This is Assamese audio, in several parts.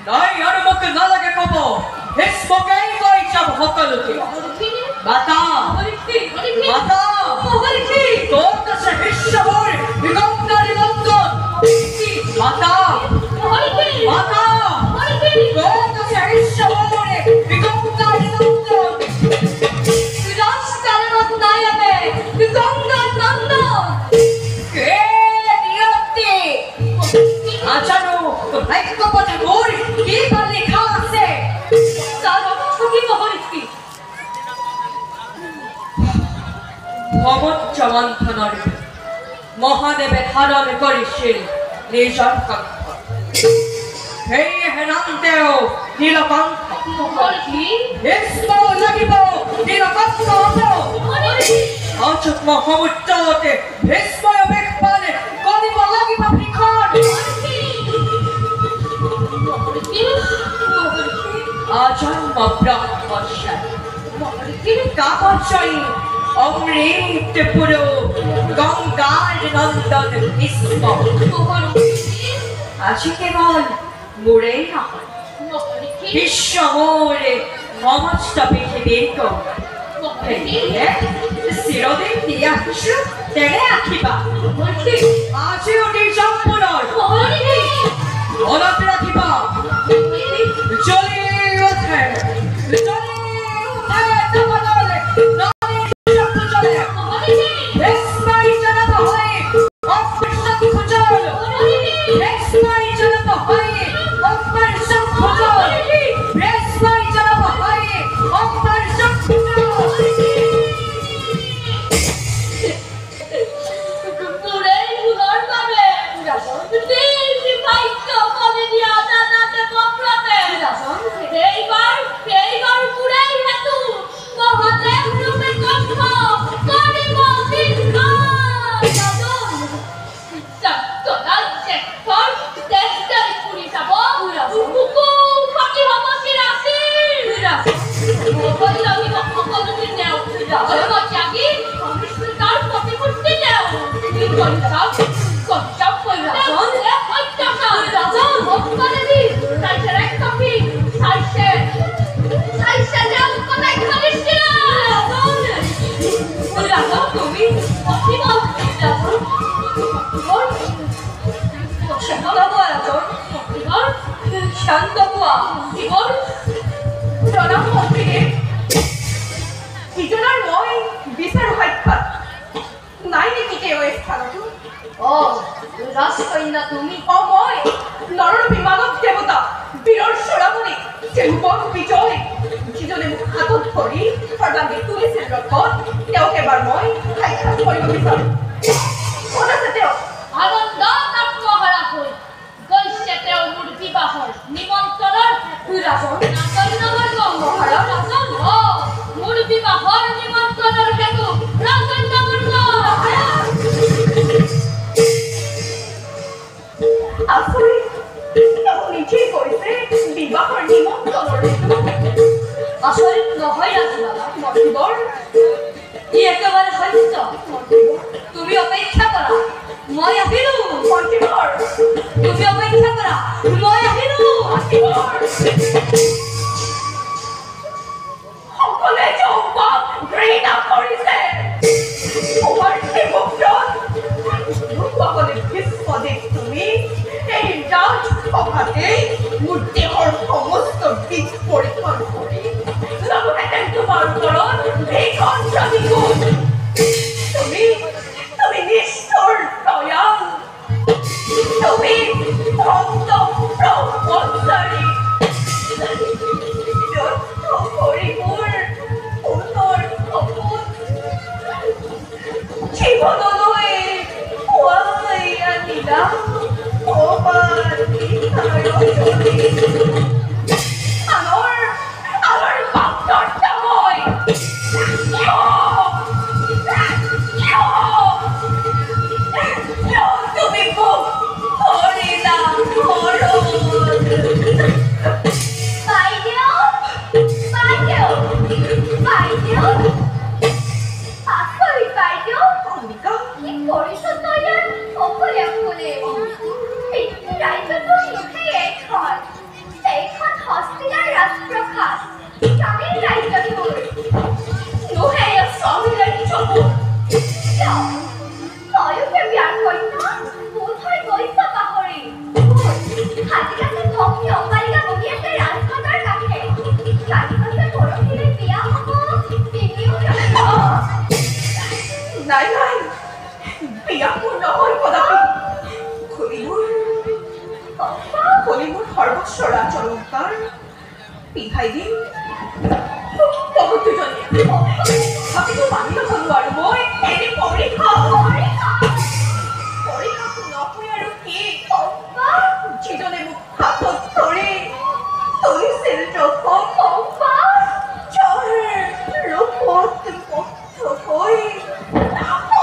নাই আৰু মোক নালাগে ক'ব ভীষ্মকেই কৈ যাব সকলোকে মাতা মাতা তোৰ কাছে ভীষ্মৰ বিগম্বৰী নন্দন মাতা মাতা তোৰ কাছে ভীষ্মৰ বিগম্বৰী নন্দন রাজকারণত নাই আবে গঙ্গা নন্দ কে নিয়তি আচারো তো ভাগ্য পথে মোর কি বা লেখা আছে তার অর্থ কি মহর্ষি ভগত মন্থনৰ মহাদেৱে ধাৰণ কৰিছিল নিজৰ কণ্ঠ সেয়েহে নাম তেওঁ নীলকণ্ঠ মহৰ্ষি ভীষ্ম লাগিব নীলকণ্ঠ হ'ব অযুগ্ম সমুদ্ৰতে ভীষ্ময় বেশ পালে কৰিব লাগিব ভীষণ আজন্ম ব্ৰহ্মচাৰী কাপচয়ী অমৃত পুৰো গঙ্গাৰ নন্দন ভীষ্ম আজি কেবল মোৰেই নহয় বিশ্ব মোৰে সমস্ত পৃথিৱীৰ গঙ্গা চিৰদিন দিয়া আহিছো তেনে আঁকিবা আজিও নিৰ্জনপুৰৰ মনত ৰাখিবা জ্বলি উঠে তোমালৈ Por eso estoy al poco de চৰাচৰকাৰ পিঠাই দিম বহুতো জনে ভাবিতো মানি নথলো আৰু মই এনে পৰীক্ষা নহয় আৰু কি যিজনে মোক হাতত ধৰি তুলিছিল ৰূপত হৈ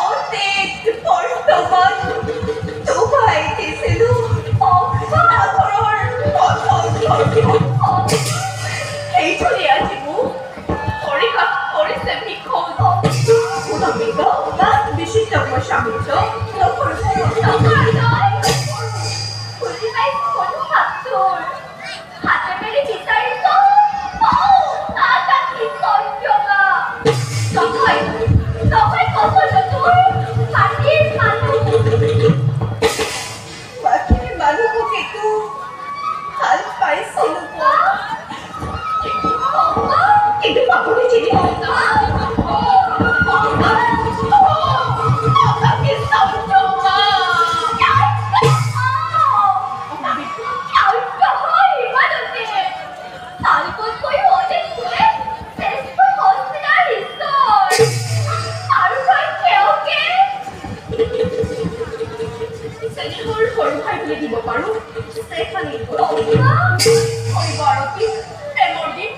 অতীত বৰ্তমান ডুবাই দিছিলো সেইজনে আজি মোক পৰীক্ষা কৰিছে ভিক্ষণ বিশিষ্ট সাহিত্য মানুহকেতো ভাল পাইছিলো কিন্তু পাবলৈ চিনি সৰু ভাই বুলি দিব পাৰো ষ্টেফানি পৰিবাৰতী প্ৰেমৰ দিন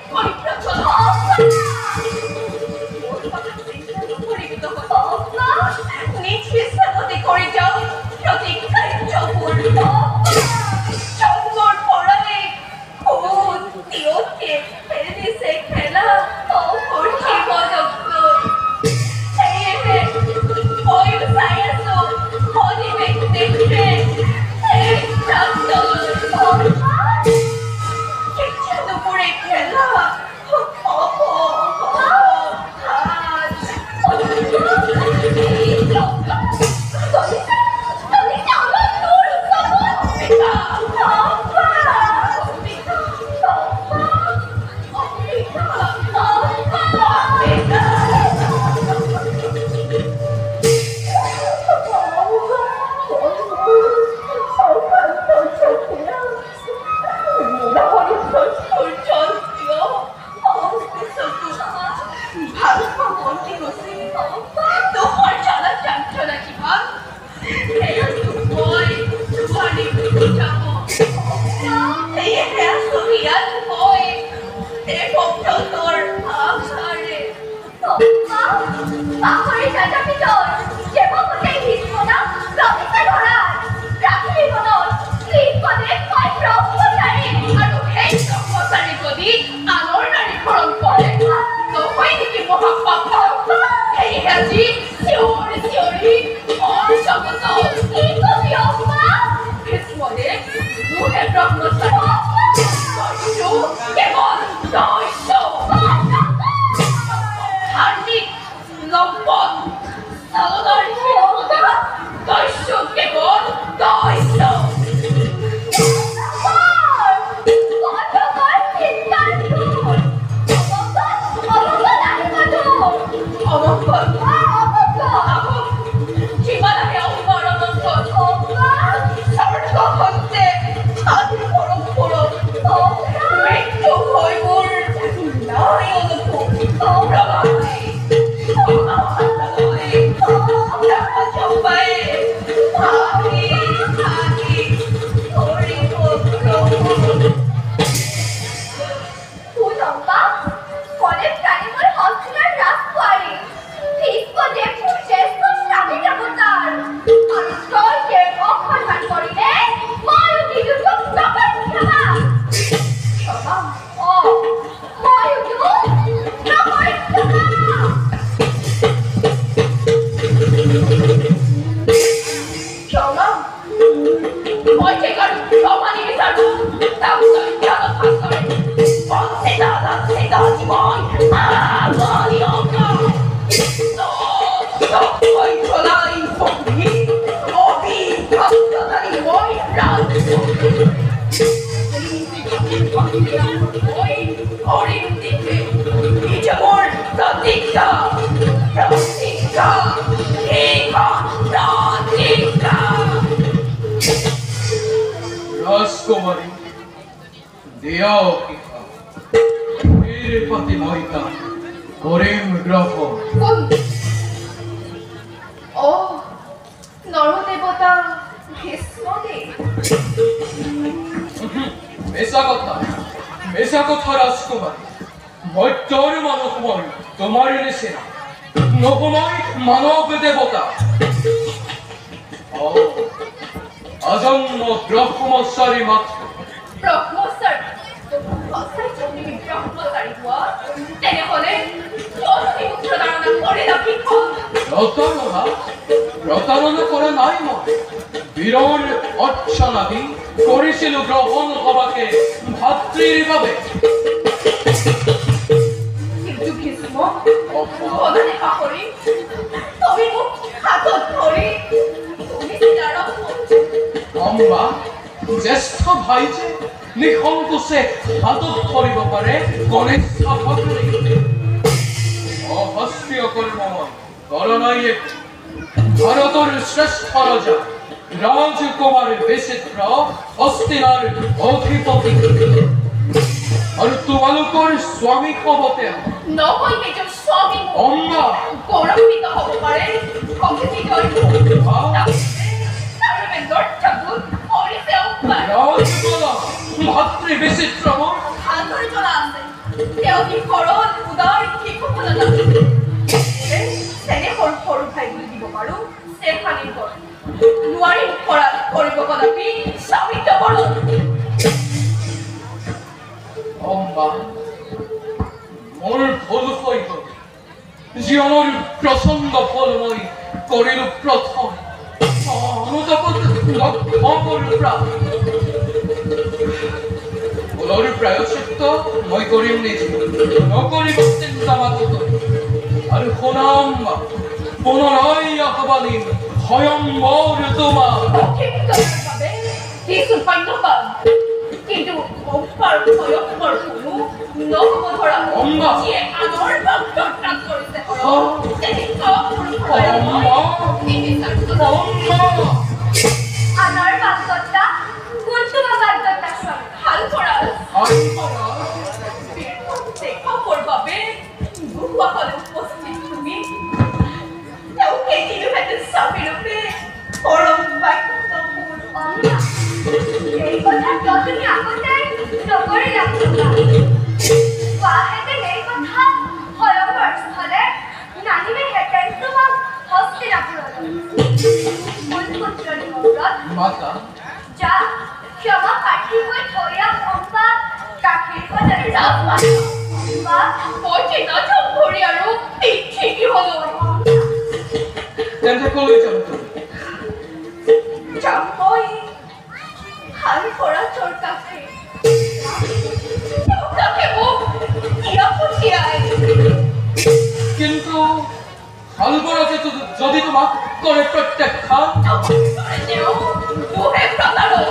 নিজ বিশ্বাসতে কৰি যাওঁ প্ৰতিক্ষাৰ জন্মৰ পৰাই খুব তিয়তে ফেলে দিছে খেলা শিৱ সেয়েহে ময়ো চাই আছো অধিৱেশ দেখে দুপুরে খেলা রাজকুমারী দিয়াও কিখা এর পাতি মইতা করিম গ্রহণ কোন ও নরদেবতা ভীষ্মদেব মেসা কথা রাজকুমার মৈত্র মানবময় তোমার সেনা নবময় মানব দেবতা ও অজন্ম ব্রহ্মচারী মাত্র ব্রহ্মচারী সঁচাই যদি ব্রহ্মচারী হোৱা তেনেহলে পুত্ৰ ধাৰণা কৰিলা কিখন প্ৰতাৰণা কৰা নাই মই বীৰৰ অৰ্চনা দি কৰেছিল গ্ৰহণ হবাকে ভাতৃৰ ভাবে কিন্তু ভীষ্ম বদনে পাহৰি তুমি মোক হাতত ধৰি তুমি চিলাৰ অম্বা জ্যেষ্ঠ ভাই যে নিসংকোচে হাতত ধৰিব পাৰে গণেশ ভাতৃ অহস্তীয় কৰ্মময় কৰনাই ভাৰতেৰ শ্ৰেষ্ঠ ৰাজা ৰাজকুমাৰ বিচিত্ৰ হস্তিনাৰ অধিপতি আৰ তোমালোকৰ স্বামী হবতে নহয় নিজৰ স্বামী অম্বা গৌৰৱান্বিত হ'ব পাৰে কম্পিটিটৰ চাৰ্ভেন্টৰ ঠাকুৰ কৰিছে উপায় ৰাজকুমাৰ ভাতৃ বিচিত্ৰ ভালদৰে জনা আছে তেওঁ কি ঘৰত উদাৰ শিশুসকল আছে তেনে সৰু ভাই বুলি দিব পাৰোঁ চেফানিৰ ঘৰ নোৱাৰিম কৰা কৰিব কদাপি স্বামীত্ব বৰণ অম্বা মোৰ ভুল হৈ গ'ল জীৱনৰ প্ৰচণ্ড ফল মই কৰিলোঁ প্ৰথম অনুতাপত ভুলৰ প্ৰায়শ্চিত্ত মই কৰিম নিজে নকৰিব চিন্তা মাথো আৰু শুনাম পুনৰাই আহ্বানিম স্বয়ম্বৰ তোমাৰ কিন্তু অম্বাৰ স্বয়ম্বৰ কোনো নহ'ব ধৰা অম্বা যিয়ে আনৰ বাক্যত্ৰাস কৰিছে আনৰ বাক্যত্ৰা কোনটো বাক্যত্ৰা ভাল কৰা দেখাবৰ বাবে গুৰুসকলে উপস্থিত তুমি তেওঁ কেইদিনহেঁতেন স্বামীৰূপে পৰম বাক্যবোৰ এই কথা কিয় তুমি আগতে নকৰিলা কোৱাহেঁতেন এই কথা স্বয়ম্বৰ স্থলে নানিলেহেঁতেন তোমাক হস্তিনাপুৰলৈ মাতা যা ক্ষমা প্ৰাৰ্থী হৈ থৈ আহ অম্বা গাখীৰ কলেৰে মই চিন্তা ভৰি আৰু ঠিকি হ'লো তেন্তে কলৈ যাম যাম মই ভাল কৰা চৰকাৰে মোক কিয় পঠিয়াই কিন্তু হালবৰাতে যদি তোমাক কৰে প্ৰত্যাখ্যান তেওঁ মোহে প্ৰতাৰক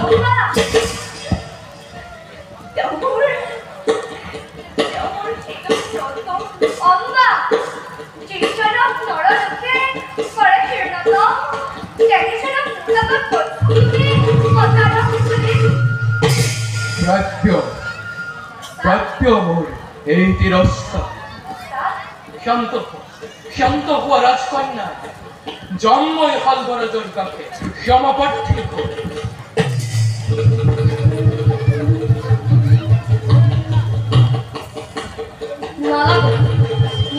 অম্বা যিজনক নৰলোকে কৰে শীৰ্ণতম তেখেতক লগত প্ৰাপ্য মোৰ এই তিৰস্কাৰ ক্ষান্ত হোৱা ৰাজকন্যা জন্মই হালবৰাজৰ কাষে ক্ষমাপ্ৰাৰ্থী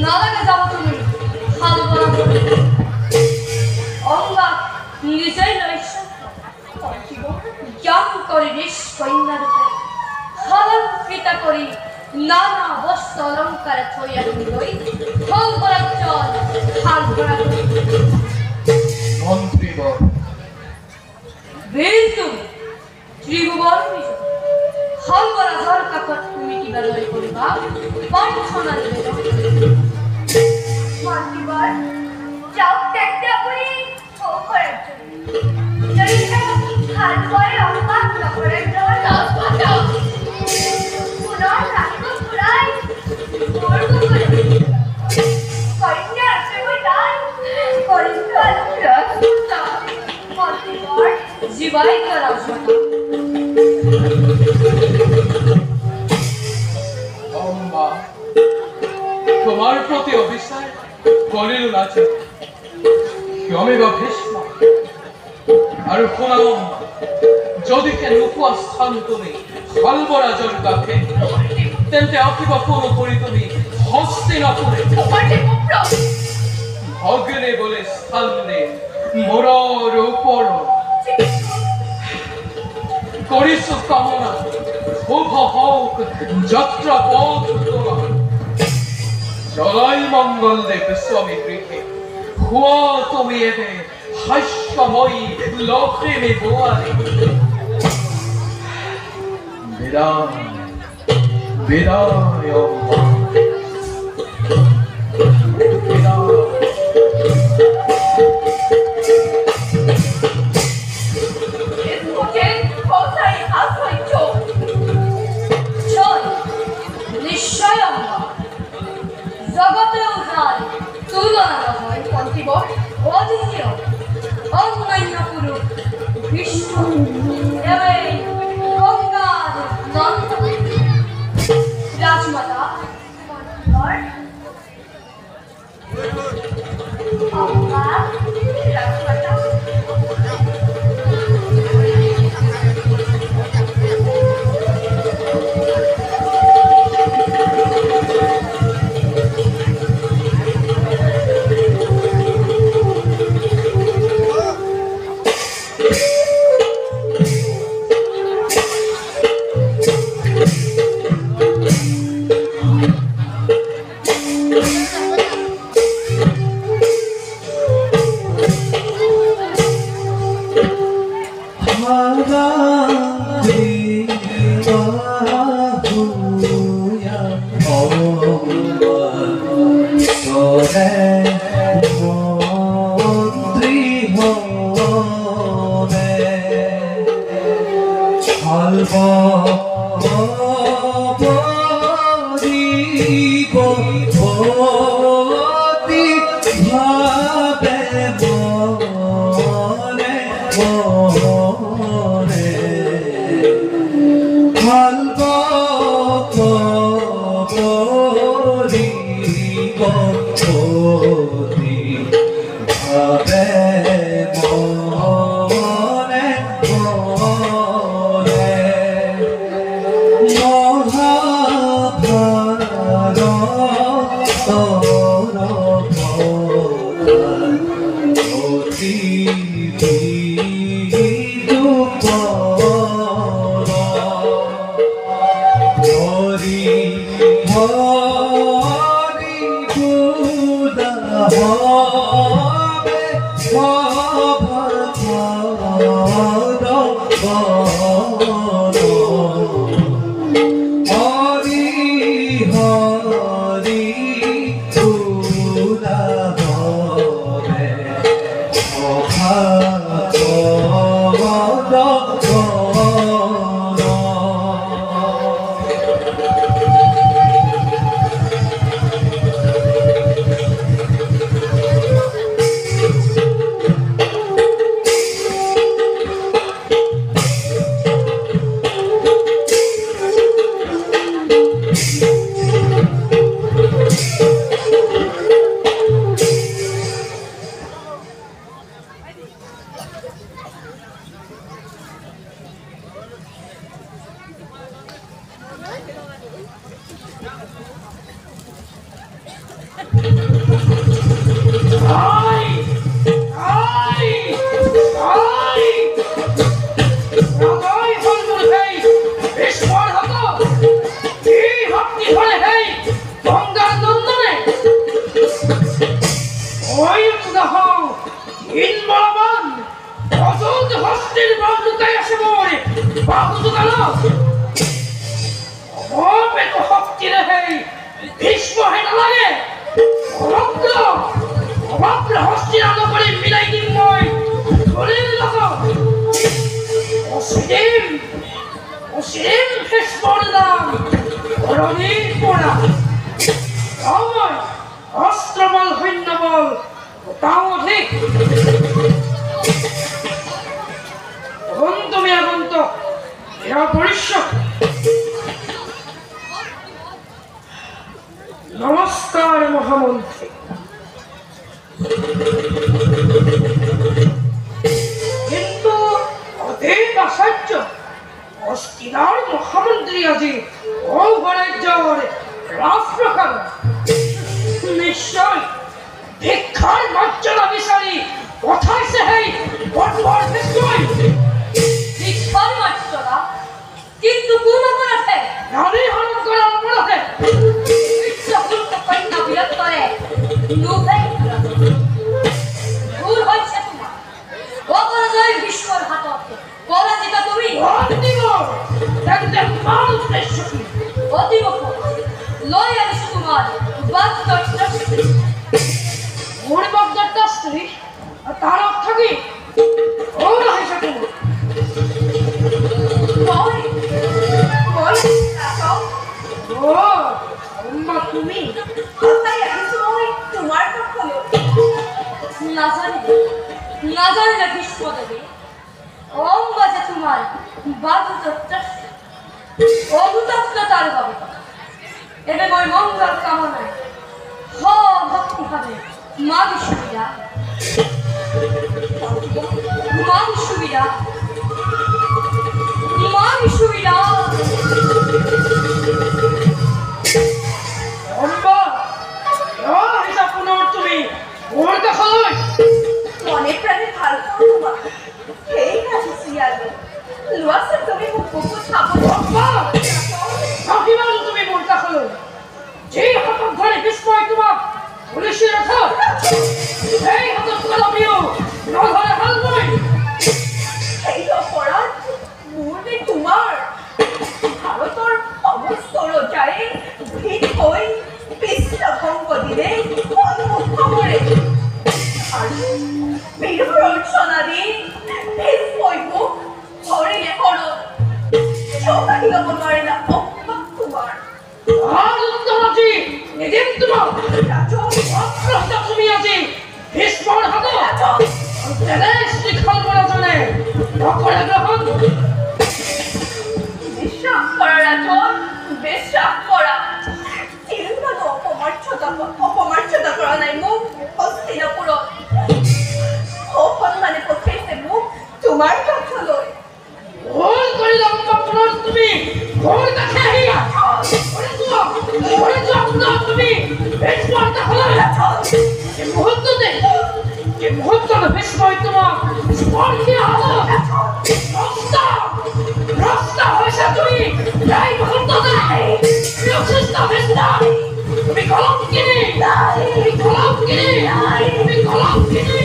নালাগে যাব তুমি হালবৰা অম্বা নিজেই লৈছে জ্ঞান কৰি নিষ্কন্যাৰূপে অলংকৃত কৰি নানা বস্ত্ৰ অলংকাৰে থৈ আনিবলৈ হালবৰা মন্ত্ৰীবৰ বীৰ তুমি ত্ৰিভুৱন হালবৰাজৰ কাষত তুমি কিবা লৈ কৰিবা প্ৰাৰ্থনা নিবেদন মন্ত্ৰীবৰ যাওক তেন্তে আপুনি ঘৰত যদিহে ভালকৈ অম্বাক নকৰে পুনৰ ৰাখিব ঘূৰাই মোৰ কন্যা আছে মই তাই মন্ত্ৰীবৰ জীৱাই কৰা কৰিল ৰাজা যমেবা ভীষ্ম আৰ শুনাম যদি কে নোপোৱা স্থান তুমি সৰ্বৰাজৰ কাষে তেন্তে আঁকিব ফোন কৰি তুমি হস্তিনাপুৰে ভগ্নে বলে স্থান দে মোৰৰ ওপৰত কৰিছো কামনা শুভ হওক যাত্ৰা পথ তোমাৰ জলাই মঙ্গল দেৱ স্বামী গৃহে হুৱা তুমি এবে হাস্যময়ী লক্ষ্মী বোৱাৰী বিদায় বিদায় অম্বা বিদায় নিশ্চয় অম্বা জগতেও যার তুলনা নহয় পন্থীবর অদ্বিতীয় অন্যান্য পুরুষ ভীষ্ম এবং গঙ্গার নন্দ রাজমাতা নমস্কার মহামন্ত্রী কিন্তু অধিক আশ্চর্য, অস্তিনার মহামন্ত্রী আজি অগণের রাষ্ট্রকাল নিশ্চয় ভিক্ষার মার্জনা বিচারি কোথায় সে হেই বটবর নিশ্চয় ভিক্ষার মার্জনা, কিন্তু কোন অপরাধে? নারী হরণ করার অপরাধে। ইচ্ছাপূর্ত কন্যা বিরোধ করে লোভে ভুল হয়েছে তোমার। অপরাজয় ভীষ্মর হাতত পরাজিত তুমি। অতীব লয় আনিস তোমার বাগদত্তার স্ত্রী। ওর বাগদত্তার স্ত্রী, আর তার অর্থ কি? ও না হিসা তোমার কই কই রাখাও ও অম্মা তুমি কোথায় আনিছো ওই তোমার কখনো না জানি ভীষ্ম দেবী অম্বা যে তোমার বাগদত্তার অভূতত্বতার বাবা। এবে মই মঙ্গল কামনায় হ ভক্তি ভাবে মাগি সুবিধা মাগি সুবিধা মাগি সুবিধা। অম্মা ও হিসা পুনর তুমি ওর কাছে মনে প্রাণে ভালো তোমার এই কাছে সিয়ালো লুয়াসে তুমি মুখ ছাপো অম্মা কাকিমাল তুমি মোর কাছে যে হাত ধরে বিস্ময় তোমার পুলিশের রাখো এই হাত কলমিও নধরে হালবই এই অপরাধ মূর্তি তোমার ভারতর সমস্ত রজায়ে ভিত হই পৃষ্ঠভঙ্গ দিলে উন্মুক্ত করে আর বীরভূষণা দিন ভীষ্মৈব ধরিলে করো চৌকাঠি লব নয় না অপবাদ তোমার। আর উত্তর আছে এদিন তোমার রাজন অপ্রস্ত তুমি আছে ভীষ্মর হাত রাজন দেশ লিখন বলা জানে নকরে গ্রহণ বিশ্বাস করা রাজন বিশ্বাস করা চিরকাল অপমার্জনা করা নাই মুখ হস্তিনাপুর অসন্মানে পঠিয়াইছে মুখ তোমাৰ কাষলৈ। ভুল কৰিলাম পুনৰ তুমি ওৰ কাছে আহিয়া ওৰে যোৱা তুমি ভীষ্মর কাছে যে মুহূর্ততে ভীষ্মই তোমার স্পর্শীয় হলো রক্ত হয়েছে তুমি এই মুহূর্ততে বিশিষ্ট ভীষ্ম তুমি কলঙ্কিনী তুমি কলঙ্কিনী তুমি কলঙ্কিনী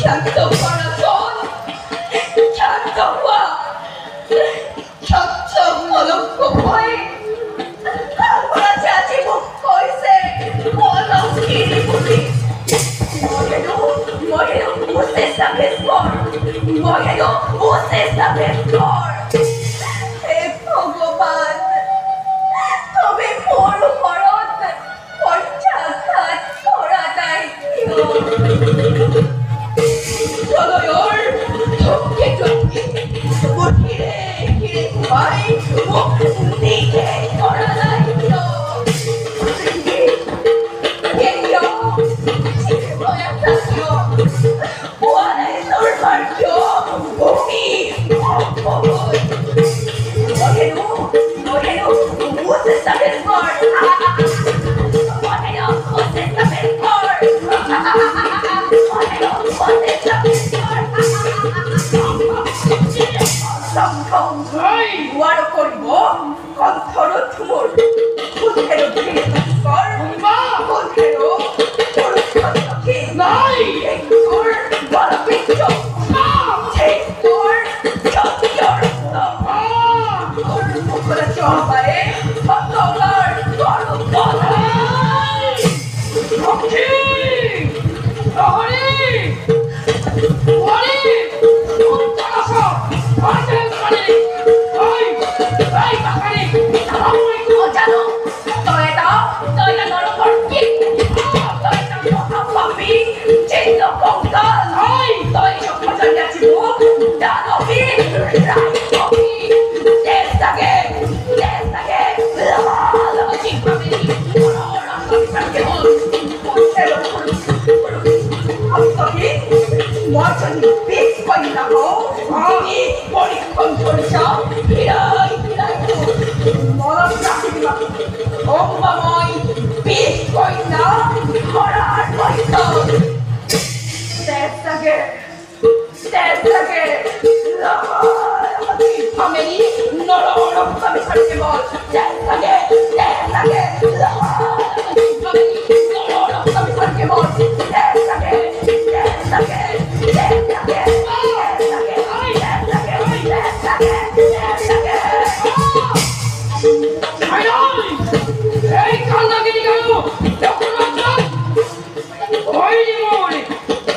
শান্ত পরাশন, শান্ত হওয়া, স্বচ্ছ অলক্ষ ভয়ে আমরা চাচি মুখ কইছে অলক্ষীর পুরি মহেরু মহেরু মুসে সাবেস কর মহেরু মুসে সাবেস কর হে ভগবান তবে মোর হরত পঞ্চাঘাত করা নাই সদয়র ঠকে ঠকে মুঠিরে ঘিরে ঘুমাই মুখ দিকে করা নাই গুয়ার করব কণ্ঠর ঠুমুর বুদ্ধের ভিড় কর বুদ্ধের পুরুষকে নাই তোর বড় পিচ্ছ তোর চত্বর তোর মুখরা চম্পারে কতবার তোর বধাই লক্ষ্মী প্রহরী ওরে সন্তানাসা আজেল করে এই বাকারি আমি ও জানো তোরা নরকর কি তোরা মহাপাপী চিন্তা কঙ্কাল তোরা সম্পর্কে যাচ্ছি দানবী রাইকবি দেশটাকে জিম্বাবে রাস্তাকে বল পথের উপর আপনি মর্চনি পিক কইনা হো আমি পরীক্ষণ করেছাম হিরাই মরণ রাখি দিবা অম্বাময় পিক কইনা ধরার পরীক্ষণ দেশটাকে আমি নরম আমি ছাড়তে বল দেশটাকে নরম আমি ছাড়তে বল দেশটাকে এই কান্দাগিরি গেল যখন রাজ্জাক ওই মনে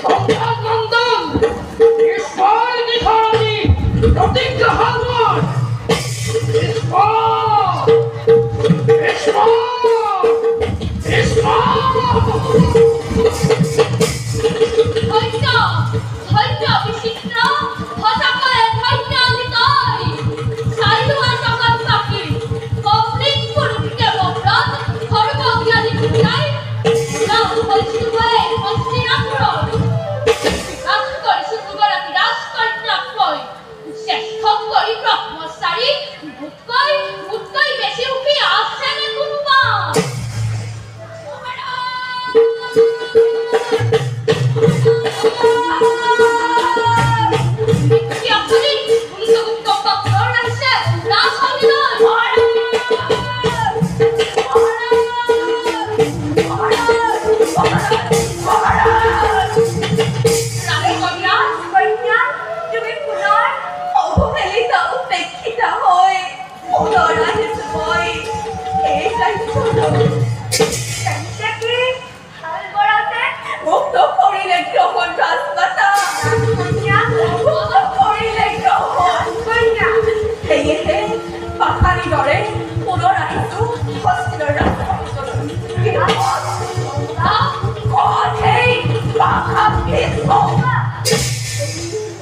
সংসার নন্দন ঈশ্বর নিধারণী প্রতিজ্ঞা হালমন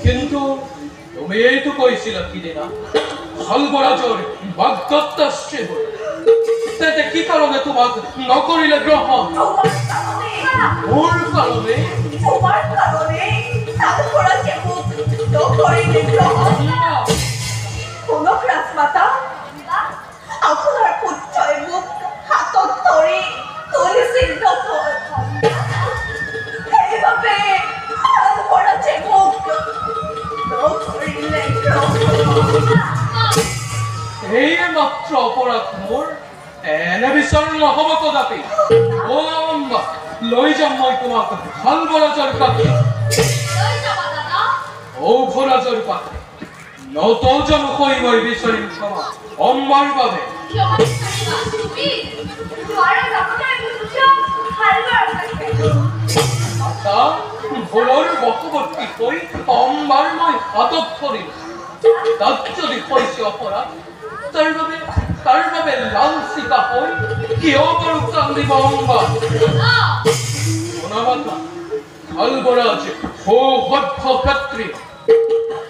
কিন্তু তুমি এই তো কইছিল কি দিনা সর্বরাজর বাগদত্তাশ্রী হল তাতে কি কারণে তোমাক নকরিলে গ্রহণ মূল কারণে তোমার কারণে সর্বরাজে মুখ নকরিলে গ্রহণ কনক রাজমাতা আপোনাৰ পুত্ৰই মোক হাতত ধৰি তুলসীৰ গছত নহ'ব কদাপি। অ অম্বা, লৈ যাম মই তোমাক ভাল বৰাজৰ কাষে। লৈ যাবা দাদা। ঔ ভৰাজৰ কাষে নতজনকৈ মই বিচাৰিম ক্ষমা অম্বাৰ বাবে। ক্ষমা বিচাৰিবা তুমি? নোৱাৰা যাবলৈ বুজিছ ভাল বৰষাকে। মাতা ভুলৰ বশৱৰ্তী হৈ অম্বাৰ মই হাতত ধৰিম। তাত যদি হৈছে অপৰাধ তাৰ বাবে লাঞ্চিতা হৈ কিয় বাৰু কান্দিব অম্বা? দাদা শুনা মাতা ভাল বৰাজ সৌসভ্য ক্ষেত্ৰী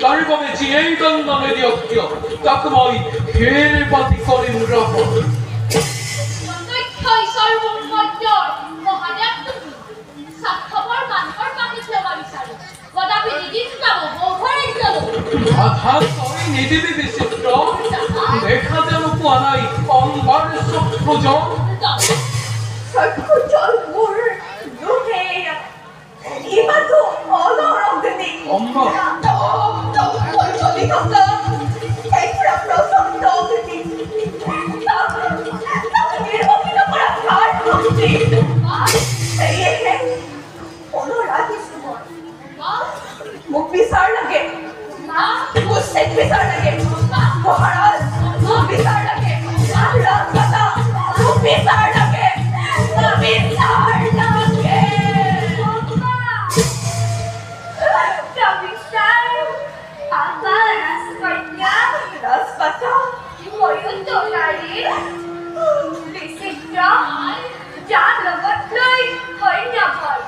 তাৰ বাবে যিয়েই দণ্ড নিদিয়ক কিয় তাক মই ঘেৰ পাতি কৰিম ৰহ। প্ৰত্যক্ষই সৰ্বমন্যৰ মহাদেৱ তুমি স্বাৰ্থপৰ মানুহৰ কাষে ক্ষমা বিচাৰো কদাপি নিদিম যাব বহুৰে যাব। বাধা তই নিদিবি বিচিত্ৰ দেখা জানো পোৱা নাই অম্বাৰ চক্ষুজন। চক্ষুজন মোৰ দুখেয়া ইমানটো অনৰগ্নি অম্বা মোক বিচাৰ লাগে মোক বিচাৰ লাগে মহাৰাজ মোক বিচাৰ লাগে ৰাজমাতা মোক বিচাৰ লাগে বিচাৰ লাগে ৰাজমাতা যাৰ লগত লৈ হয় নাভয়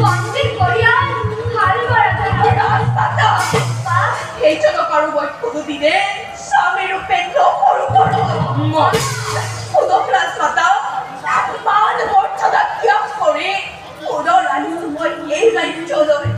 মন্দিৰ পৰিয়াল ভাল রাজমাতা এই জন্য কারো বই কোনোদিনে স্বামী রূপে নকরু করো উদক রাজমাতা মান মর্যাদা ত্যাগ করে কোনো রাজ্য মই এই রাজ্যলৈ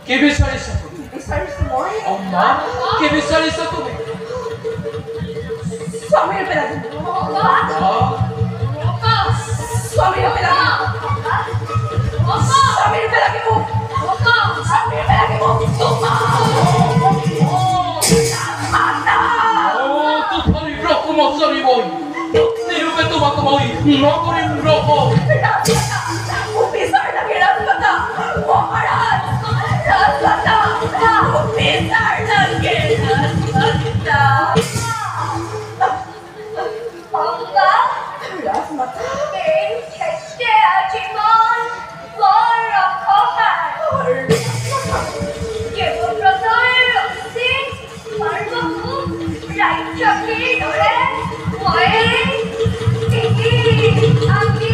কি বিচাৰিছা তুমি? অম্বা কি বিচাৰিছা তুমি? স্বামীৰ পেলাগে স্বামীৰ পেলাগে স্বামীৰ পেলাগে মোক স্বামীৰ পেলাগে মোক তুফানি ব্ৰহ্মচাৰী মই নিৰূপে তোমাক মই নকৰিম ৰহ। মোক বিচাৰ লাগে ৰাজমাতা মহাৰাজ রাজমাতা বিচার লাগে রাজমাতা রাজমাতা এই ক্ষেত্রে আজীবন বড় অপকার দেবব্রতর অসীম সর্বভূম রাজ্যকে ধরে ভয়ে আমি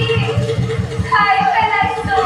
খাই ফেলাইছো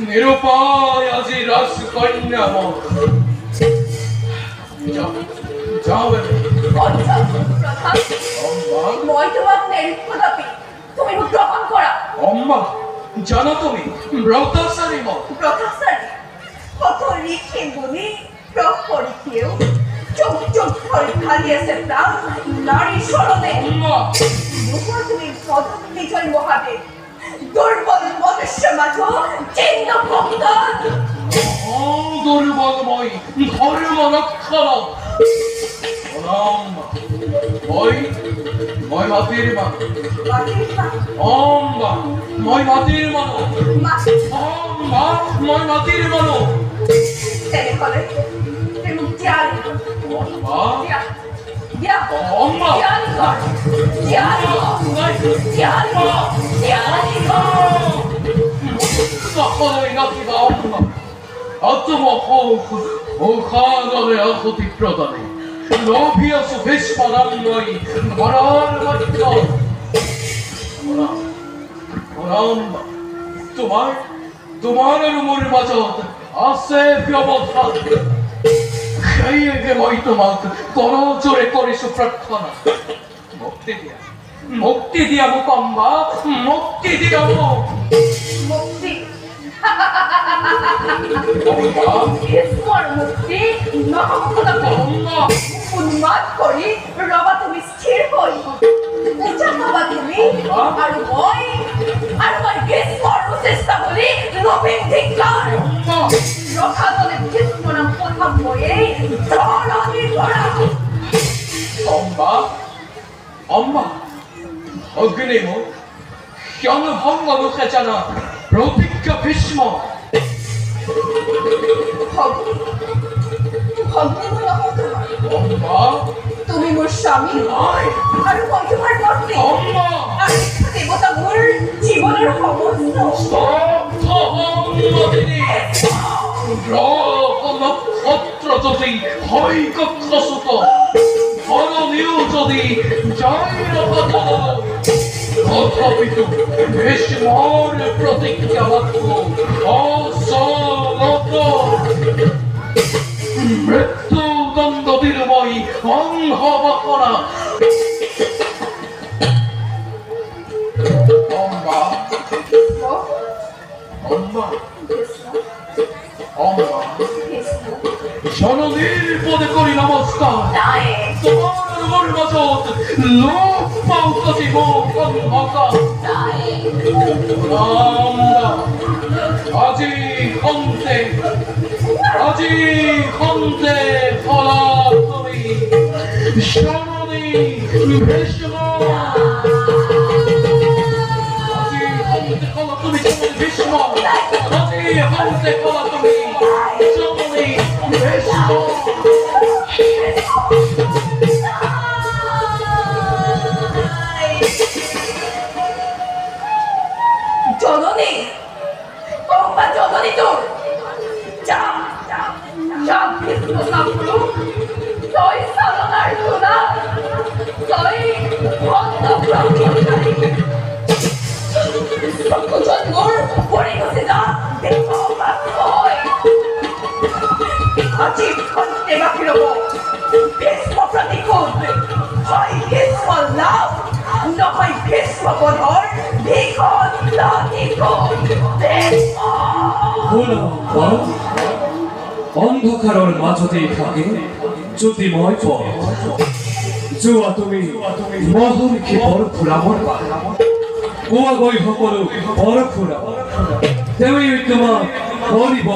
নিরুপায় আজি রাজকন্যা মত যাও মই তোমাক নেৰিকদাপি তুমি মোক গ্ৰহণ কৰা অম্বা জানা তুমি ব্ৰতাচাৰী মত ব্ৰতাচাৰী কত ঋষি মুনি ব্ৰহ্মঋষিয়েও চোখ চোখ করে ঢালিয়েছে প্রাণ নারী স্মরণে 엄마 তুমি পদক বিজয় মহাদেব দুর্বল মনুষ্য মাঝ চিহ্ন ভক্তন দুর্বলময় ধর্ম রক্ষণ 엄마 মই মাটির মানুষ 엄마 মই মাটির মানুষ 엄마 মই মাটির মানুষ তেনেহলে তুমি ত্যাগ 엄마 엄마 সকলেই নাচিবা 엄마 অতম হোক ও খাগলে আকুতি প্রদানে লোভিয়াস ভীষ্মরান্নই ধরার মধ্য 엄마 তোমার মোর মাজত আছে ব্যবধান সেইয়েকে মই তোমাক করজোরে করিছো প্রার্থনা মুক্তি দিয়া মোক অম্বা মুক্তি দিয়া মোক মুক্তি অম্বা ঈশ্বর মুক্তি নহকলকে অম্বা উন্মাদ কৰি ৰবা তুমি স্থিৰ হৈ পূজা পাবা তুমি আৰু মই ভীষ্মৰ চেষ্টা বুলি নবীন ধিক্কাৰ অম্বা ৰখাতলে ভীষ্ম নাম কথা ময়েই ধৰণিৰ পৰা অম্বা অম্বা অগ্নিম ক্ষণভঙ্গ মুখেচানা প্ৰতিজ্ঞা ভীষ্ম অম্বা তুমি মোৰ স্বামী নাই আৰু মই তোমাৰ পত্নী অম্বা আৰু দেৱতা মোৰ জীৱনৰ সমস্ত নক্ষত্র যদি হয় কক্ষসুত ধরণীয় যদি জয় তথাপিতো ভীষ্মর প্রতিজ্ঞা মাত্র অসলত মৃত্যুদণ্ড দিলময় অংহবকরা অম্বা অম্বা অম্বা জননীর পদে করি নমস্কার তোমার মোর মাজত লোক পাউকতি মোক অন্ধকা অম্বা আজি খন্তে ফলা তুমি জননী ভীষ্ম আজি খন্তে ফলা তুমি জননী ভীষ্ম আজি খন্তে ফলা তুমি জননী ভীষ্ম জননী অম্বা জননী তোর যা ভীষ্ম কাপুরু তই সাধনার গুণা তই অন্ত ব্রহ্মচারী জন্মর পড়ে গেছে যা দেখো হয় আজি খন্তে বাকি রব ভীষ্ম প্রতিকূল হয় ভীষ্ম লাভ নহয় ভীষ্ম বধর ভিখন অন্ধকাৰৰ মাজতেই থাকে জ্যোতিময় পথ যোৱা তুমি মহৰ্ষি পৰশুৰামৰ কোৱা গৈ সকলো পৰশুৰাম তেওঁ তোমাক কৰিব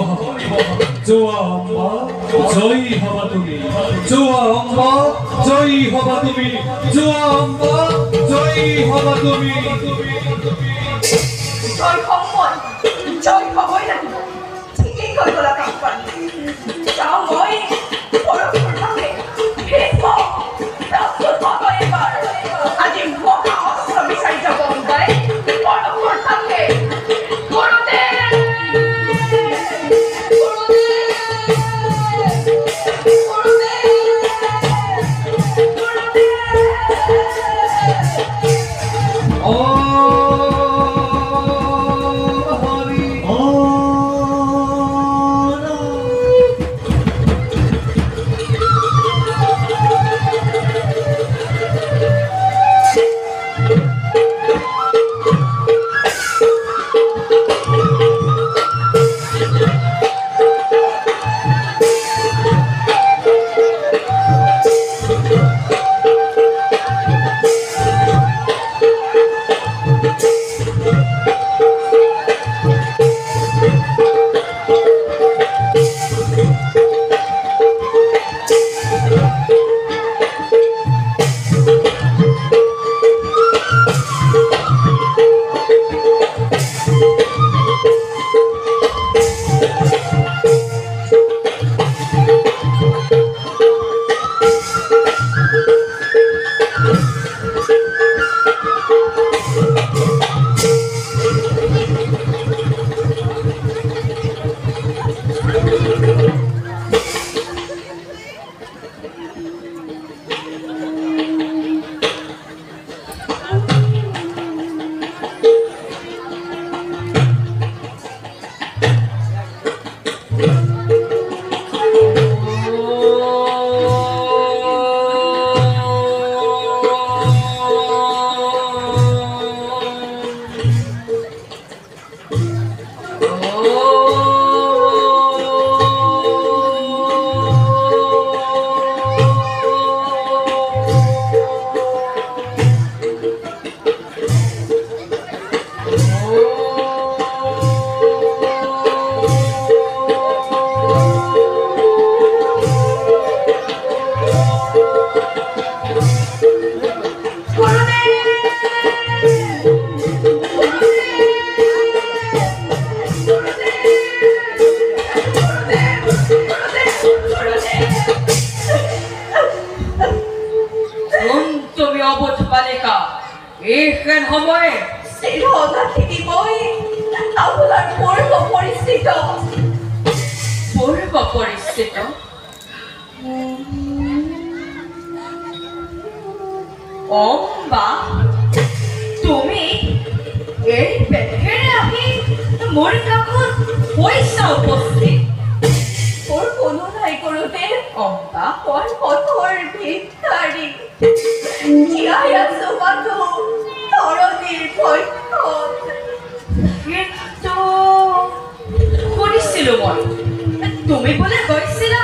যোৱা অম্বা জয়ী হবা তুমি যোৱা অম্বা জয়ী হবা তুমি যোৱা অম্বা জয়ী হবা তুমি জয় সম্পদ জয় হবই লাগিব ঠিকেই কৈ গলা কাকপান যাওঁ মই পৰশুৰ থাকে ভীষ্ম প্ৰস্তুত হ'ব এবাৰ আজি মহা অস্ত্ৰ বিচাৰি যাব অম্বাই পৰশুৰ থাকে গুৰুদেৱ বালিকা এইখন সময়ে চিৰগাঁথি মই আপোনাৰ পূৰ্ব পৰিচিত অম্বা তুমি এই বেঠেৰে আহি মোৰ কাষত হৈছা উপস্থিত মোৰ কোনো নাই কৰোঁতে অম্বা মই পথৰ ভিক্ষাৰী জীয়াই আছো মাথো ধৰণীৰ পক্ষত কিন্তু শুনিছিলো মই তুমি বোলে গৈছিলা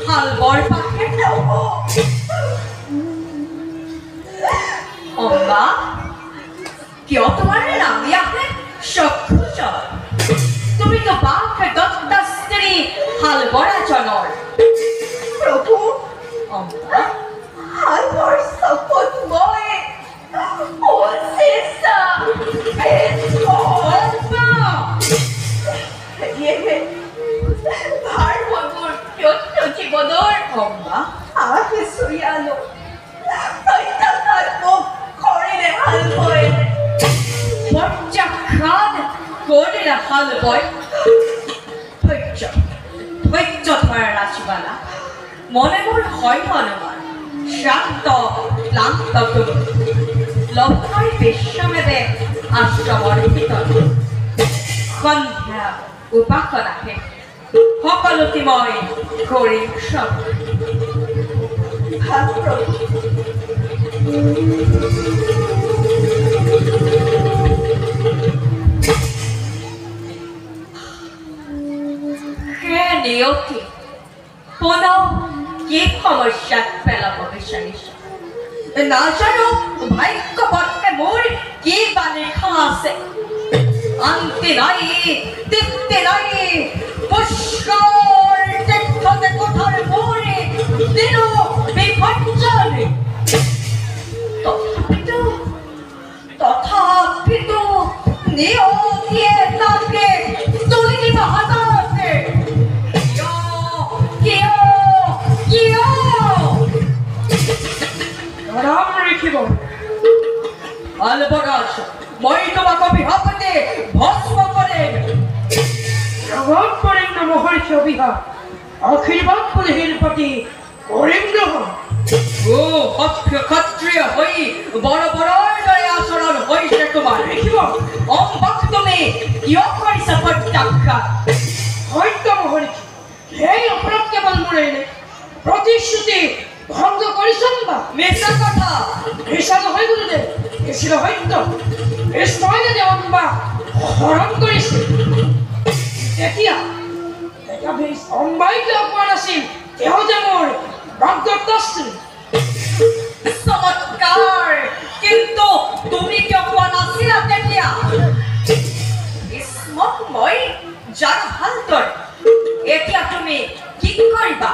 হালবৰ পাশে অম্বা কিয় তোমাৰ নামি আহে চক্ষুচৰ তুমি তো বাঘ দত্তাস্ত্ৰী হালবৰাজনৰ প্ৰভু অম্বা হালবৰ চকুত মই অচেষ্টা অম্বা সেয়েহে ভাৰবনৰ ব্যস্ত জীৱনৰ অম্বা আহেচুৰিয়ালো প্ৰত্যাখ্যান মোক কৰিলে হালবই প্ৰত্যাখ্যান কৰিলে হালবই ধৈৰ্য ধৰা ৰাজবালা মনে মোৰ হয় অনুমান শান্ত ক্লান্ত তুমি লক্ষৰ বিশ্বমেৱে আশ্ৰমৰ ভিতৰত সন্ধ্যা উপাসনা শেষ সকলোতে মই কৰিম চব ভাল প্ৰভু হে নিয়তি পুনঃ কি সমস্যাত পেলাব বিচাৰিছে নাজানো ভাগ্যবৰ্ষে মোৰ কি বালিকা আছে আন্তি নাই তৃপ্তি নাই পুষ্কৰ তীৰ্থতে কোঠাৰ মোৰে দিনো বিভঞ্জন তথাপিতো নিয়তিয়ে তাকে তুলি দিব হাততে কিয় ৰাম ৰাখিব আলবৰাজ মই তোমাক অভিশাপতে ভস্ম কৰিম জগত কৰিম ন মহৰ্ষি অভিশাপ আশীৰ্বাদ কৰি শিলপতি কৰিম নহয় ও ক্ষত্ৰিয় হৈ বৰবৰৰ দৰে আচৰণ হৈছে তোমাৰ দেখিব অম্বাক তুমি কিয় কৰিছা প্ৰত্যাখ্যান সত্য মহৰ্ষি সেই অপৰাধ কেৱল মোৰে প্ৰতিশ্ৰুতি ভংগ কৰিছন বা মিছা কথা মিছা নহয় গুৰুদেৱ এছিল সত্য কৃষ্ণই যে অম্বা হৰণ কৰিছে তেতিয়া অম্বাই কিয় কোৱা নাছিল তেওঁ যে মোৰ বাগদত্তাস্ত্ৰী চমৎকাৰ কিন্তু তুমি কিয় কোৱা নাছিলা তেতিয়া স্মক মই জানো ভালদৰে এতিয়া তুমি কি কৰিবা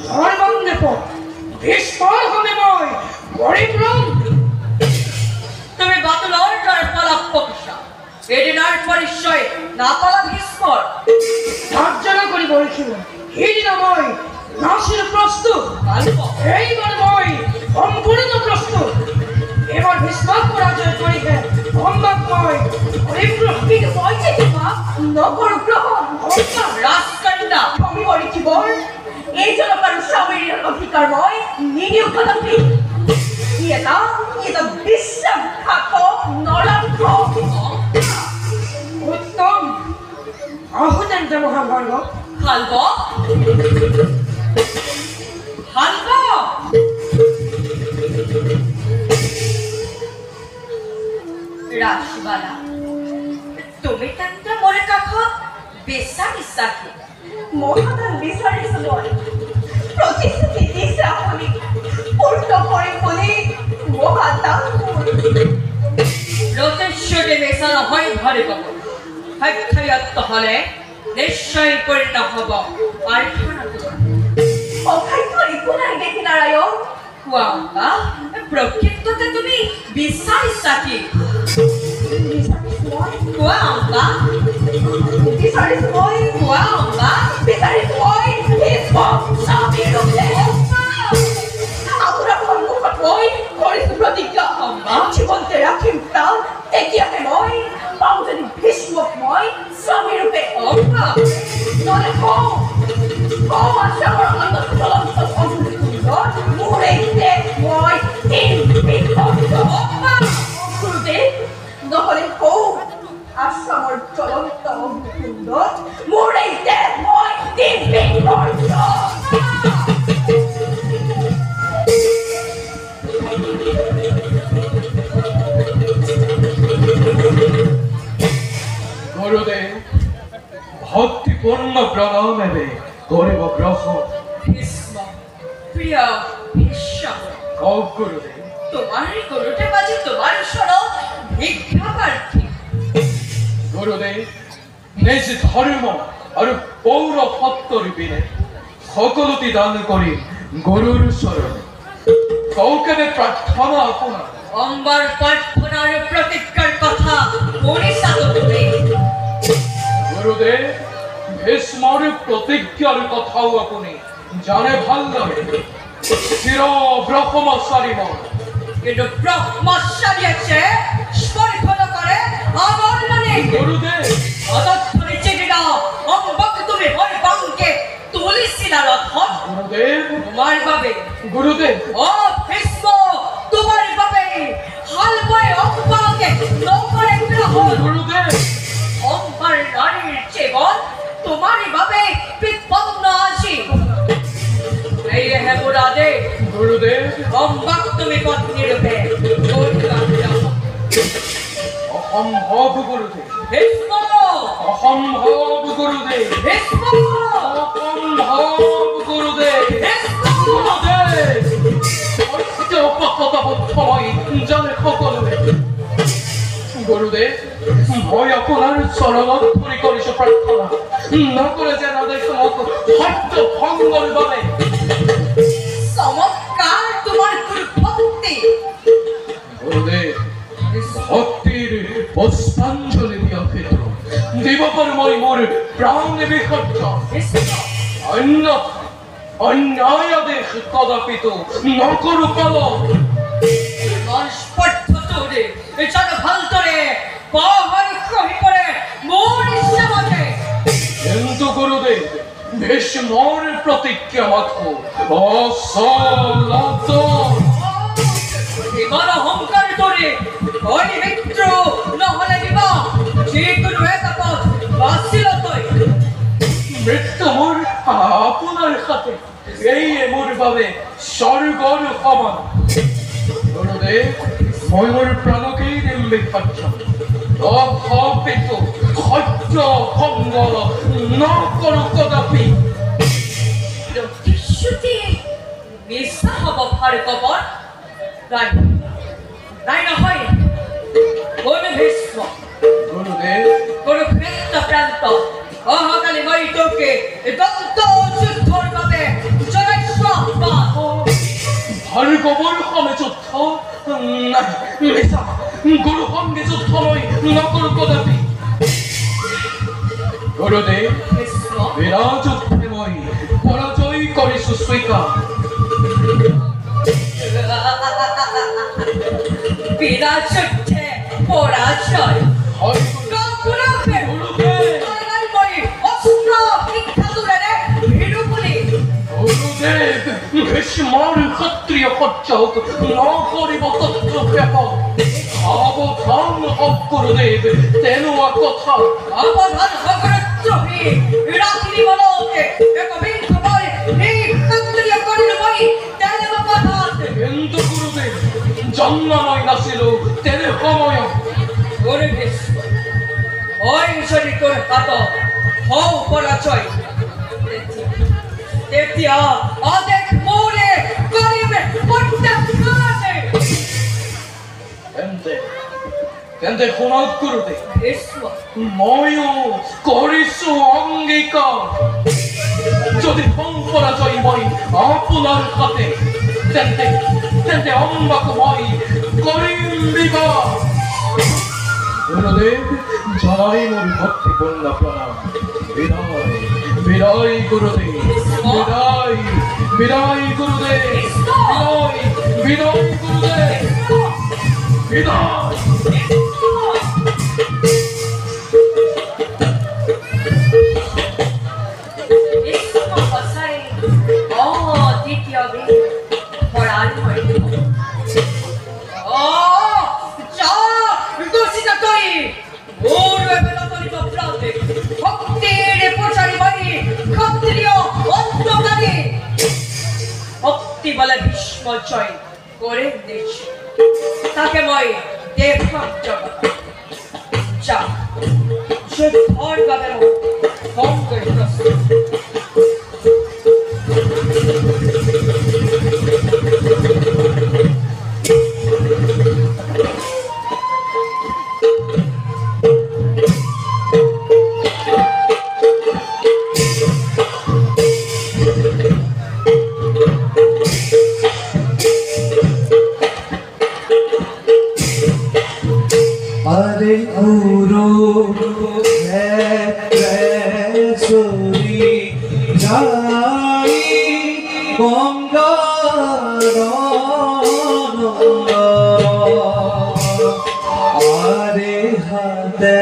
সৰ্বঙ্গে পথ ভীষ্মৰ হ'লে মই পৰিভ্ৰম তুমি বাতুলৰ দৰে পলাপ পকিছা এদিনাৰ পৰিচয় নাপালা ভীষ্মৰ ধাৰ্যনা কৰিব ৰাখিব সেইদিনা মই নাছিল প্ৰস্তুত ভালপ এইবাৰ মই সম্পূৰ্ণ প্ৰস্তুত এইবাৰ ভীষ্মক পৰাজয় কৰিহে অম্বাক মই পৰিভ্ৰম কিন্তু মই যে তোমাক নকৰো গ্ৰহণ ৰাজকন্যা আমি কৰিছিবৰ এই জনক আৰু স্বামীৰ অধিকাৰ মই নিদিওঁ কদাপি ই এটা বিশ্বাসঘাতক নৰক উত্তম আহুতেন্দ্ৰ মহাভাৰ্গ হালব হালব ৰাজবালা তুমি তেন্তে মোৰ কাষত বিচাৰিছা কি মহাদান বিচাৰিছো মই প্ৰতিশ্ৰুতি দিছে আপুনি পূৰ্ণ কৰিম বুলি মহাদান প্ৰতিশ্ৰুতি মিছা নহয় ভাবিব সত্যয়ত্ব হলে নিশ্চয় পূৰ্ণ হব অখাদ্য একো নাই দেখি নাৰায়ণ কোৱা প্ৰকৃততে তুমি বিচাৰিছা কি বিচাৰিছো মই কোৱা অম্বা বিচাৰিছো মই কোৱা অম্বা বিচাৰিছো মই ভীষ্মক স্বামীৰ ৰূপে আপোনাৰ সন্মুখত মই কৰিছো প্ৰতিজ্ঞা অম্বা নলে কৌ আসামর অন্তঃচলন্ত অগ্নিকুণ্ডর মুড়েইতে মই গুরুদেব নহলে কৌ আসামর চলন্ত অগ্নিকুণ্ডর মুড়েইতে মই গুরুদেব ভক্তিপূর্ণ প্রণাম নেবে গরিব গ্রহণ ভীষ্ম প্রিয় ভীষ্ম গুরুদেব তোমার গরুটা বাজে তোমার সরব ভিক্ষাপ্রার্থী গুরুদেব নিজ ধর্ম আর পৌর ভক্তর বিনে সকলতি দান করি গরুর শরণে কৌকেবে প্রার্থনা আপনার অম্বার প্রার্থনার প্রতিজ্ঞার কথা মনে সাথে তুমি গুরুদেব ভীষ্মর প্রতিজ্ঞার কথাও আপনি জানে ভাল্লারে চির ব্রহ্মচারী মন কিন্তু ব্রহ্মচারী আছে স্পর্ধন করে আমার মানে গুরুদেব অদক্ষরে চেনে দাও অম্বক তুমি হয় বাংকে তুলিসিলা রথন গুরুদেব তোমার বাবে গুরুদেব ও ভীষ্ম তোমার বাবে হাল বয় অম্বাকে নৌকরে গ্রহণ গুরুদেব অম্বার নারীর জীবন তোমার বাবে বিপন্ন আছি এই হে মুরাদে গুরুদেব অম্বাক তুমি পত্নী রূপে অসম্ভব গুরুদেব ভীষ্ম অসম্ভব গুরুদেব ভীষ্ম অসম্ভব গুরুদেব ভীষ্ম গুরুদেব সত্য কথোপকথনময় জানে সকলোৱে গুৰুদেব মই আপোনাৰ চৰণত ধৰি কৰিছো প্ৰাৰ্থনা নকৰে যেন আদেশ মোক সত্য ভংগৰ বাবে চমৎকাৰ তোমাৰ ভক্তি গুৰুদেব ভক্তিৰ পুষ্পাঞ্জলি দিয়া ক্ষেত্ৰ দিব পাৰো মই মোৰ প্ৰাণ বিসৰ্জন অন্য অন্যায় আদেশ কদাপিতো নকৰো পালন স্পর্ধ তোরে এছাড়া ভাল তোরে পাহাড় সহি করে মোর ইচ্ছা মতে কিন্তু গুরুদেব ভীষ্মর প্রতিজ্ঞা মাত্র অসলত এবার অহংকার তোরে ওই মিত্র নহলে দিবা যে কোনো এটা পথ বাসিল তই মৃত্যু মোৰ আপোনাৰ হাতে এই মোৰ বাবে স্বৰ্গৰ সমান গুৰুদেৱ মই মোৰ প্ৰাণকেই দিম বিসৰ্জন অভাৱিত সত্য ভংগ নকৰো কদাপি প্ৰতিশ্ৰুতি মিথ্যা হব ভাৰ্গবৰ নাই নাই নহয় কোন ভীষ্ম গুৰুদেৱ কোন ক্ষেত্ৰ প্ৰান্ত অহকালী মই তোকে দন্ত যুদ্ধৰ বাবে জনাইছো আহ্বান ভাৰ্গৱৰ সমে যুদ্ধ নাই মিছা গুৰু সংগে যুদ্ধ মই নকৰো কদাপি গুৰুদেৱ ভীষ্ম বিৰাযুদ্ধে মই পৰাজয় কৰিছো স্বীকাৰ বিৰাট যুদ্ধে পৰাজয় হয় কাকুৰাকে গুৰুদেৱ আনাই মই অস্ত্ৰ শিক্ষা তুলে ৰে ভিড়ুপুলি গুৰুদেৱ ভীষ্মৰ ক্ষত্ৰিয় সহ্য নকৰিব তত্ত্ব ব্যাপক সাৱধান হওক গুৰুদেৱ তেনেকুৱা কথা অবধান ভগৰদ্ৰোহী ৰাখিনি বলতে এক বিন্দু বল এই ক্ষত্ৰিয় কৰিল মই তেলে বাপাত কিন্তু গুৰুদেৱ জন্ম মই নাছিলো তেনে সময়ত ওরে ভীষ্ম ওই শরী তোর হাত হও পরাজয় তেতিয়া অদেখ মোরে করিবে প্রত্যাখ্যানে তেন্তে শুনক গুৰুদেৱ ভীষ্ম ময়ো কৰিছো অংগীকাৰ যদি পৰাজয় মই আপোনাৰ হাতে তেন্তে অম্বাক মই কৰিম বিবাহ গুৰুদেৱ জনাই মোৰ ভক্তিপূৰ্ণ প্ৰণাম বিদায় বিদায় গুৰুদেৱ বিদায় বিদায় গুৰুদেৱ বিদায় বিদায় গুৰুদেৱ বিদায় সঞ্চয় করে দিয়েছি তাকে মই দেখাম জগৎ যা সে ধর গাবে ফোন করে আরে পুরো সরি যাই গঙ্গার আরে হাতে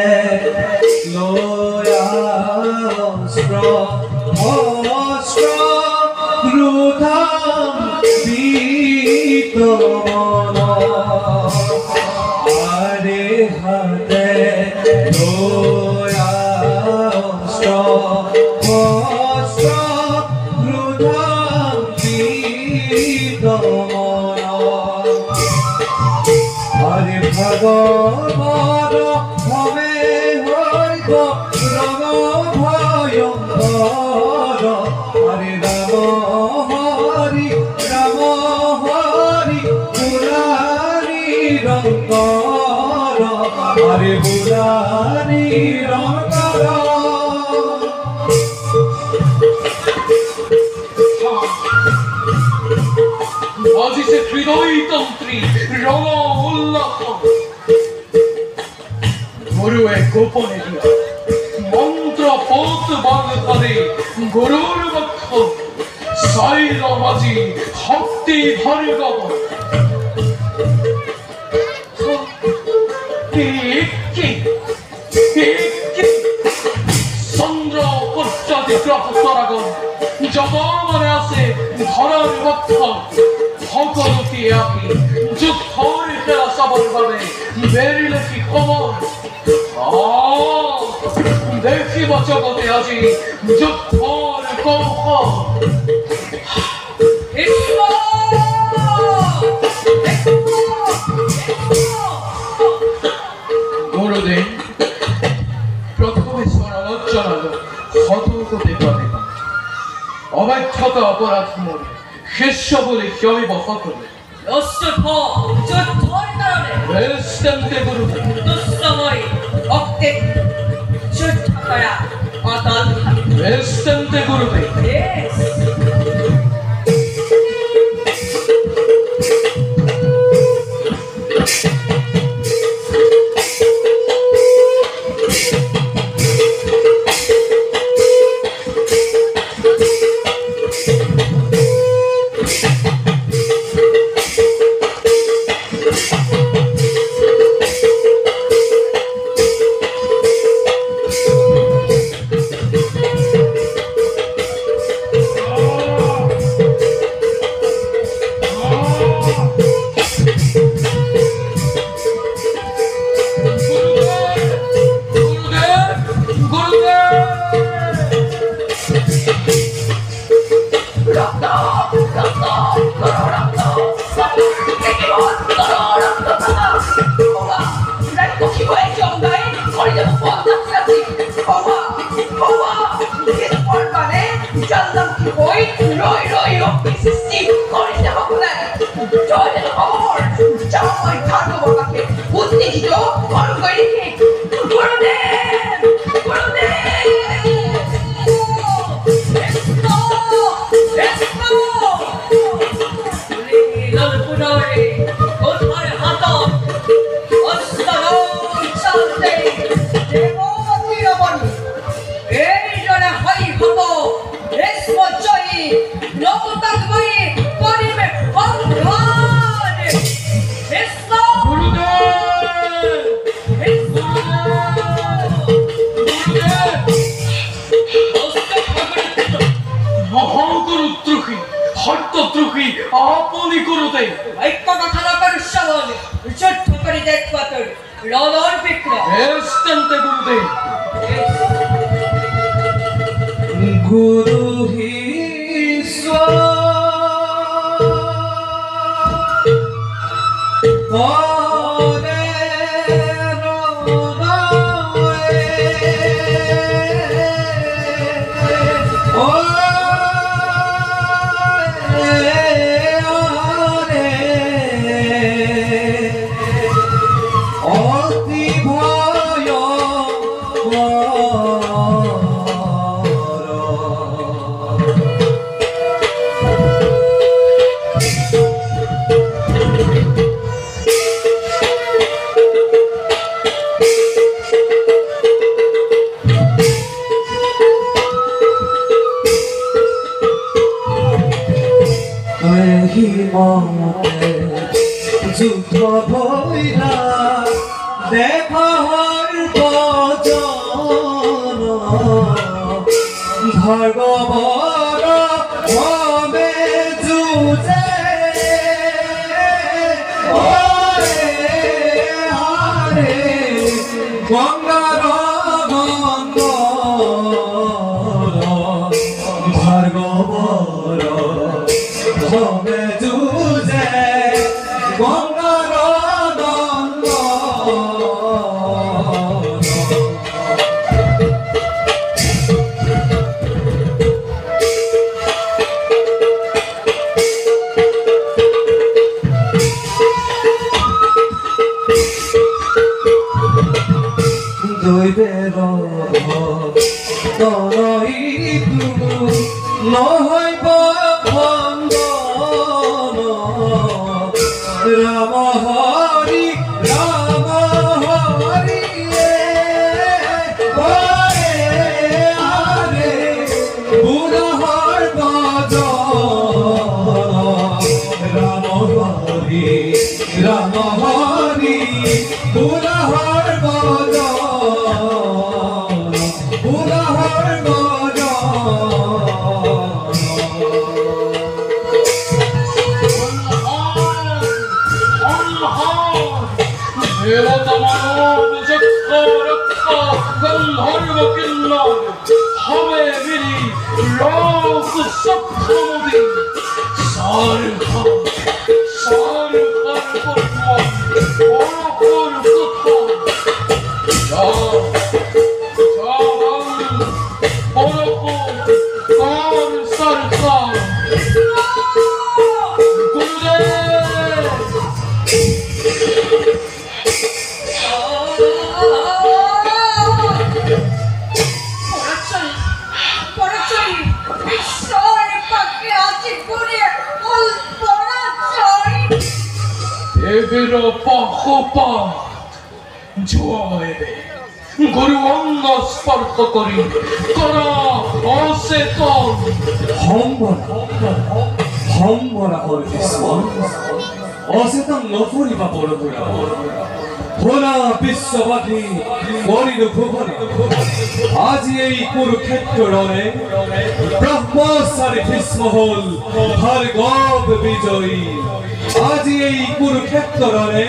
লয়া অস্ত্র রুধাম বিতমন আরে হাতে লয়া অস্ত্র রুধাম বিতমন আরে ভগবান হবে হইত রঙ ভয়ঙ্কর হরে রাম হরি মুরারি রঙ্কর হরে মুরারি রঙ্কর বাজিছে হৃদয়তন্ত্রী রণ উল্লাস গুরুয়ে গোপনে দিয়া মন্ত্র পোত বাগ করে গুরুর বক্ষ সাইল বাজি শক্তি ধরে গগন চন্দ্র পশ্চাতে গ্রহ তরাগন যত মনে আছে ধরার বক্ষ সকলকে আপনি যুদ্ধর খেলা সবল ভাবে বেরিলে কি খবর দেখিব জগতে আজি যুদ্ধর কৌশল গুরুদেব প্রথমে স্মরণ জানালো সতর্ক দেখা অব্যর্থতা অপরাধ মনে শিষ্য বলে কেউই বহ করবে যুদ্ধর কারণে বেষ্টন্তে গুরুদেব দুঃসময় ভক্তে যুদ্ধ করা অতল বেষ্টন্তে গুরুদেব আপনি করতে ঐক্য কথা নকর শ্রবণ যুদ্ধ করে দেখবা তোর রণর বিক্রম বেষ্টন্তে গুরুদেব গুরু হি দেখার বচন ভার্গবর হবে যুজে ওরে হারে গঙ্গার গঙ্গ ভার্গবর হবে যুজে গঙ্গার গঙ্গ দৈবের তরই তুলু নহইব খন্দন রাম হরি রাম হরি ওরে আরে বুড়হর বজন রাম হরি রাম হরি বুড়হর বজন বুড়হর গুরু অঙ্গ স্পর্শ করি করা অচেতন সম্বরা হল অচেতন নকরিবা বৰপুৰা ভোলা বিশ্ববাদী মৰিল ভুৱনে আজি এই কুৰুক্ষেত্ৰৰে ব্ৰহ্মচাৰী ভীষ্ম হল ভাৰ্গৱ বিজয়ী আজি এই কুৰুক্ষেত্ৰৰে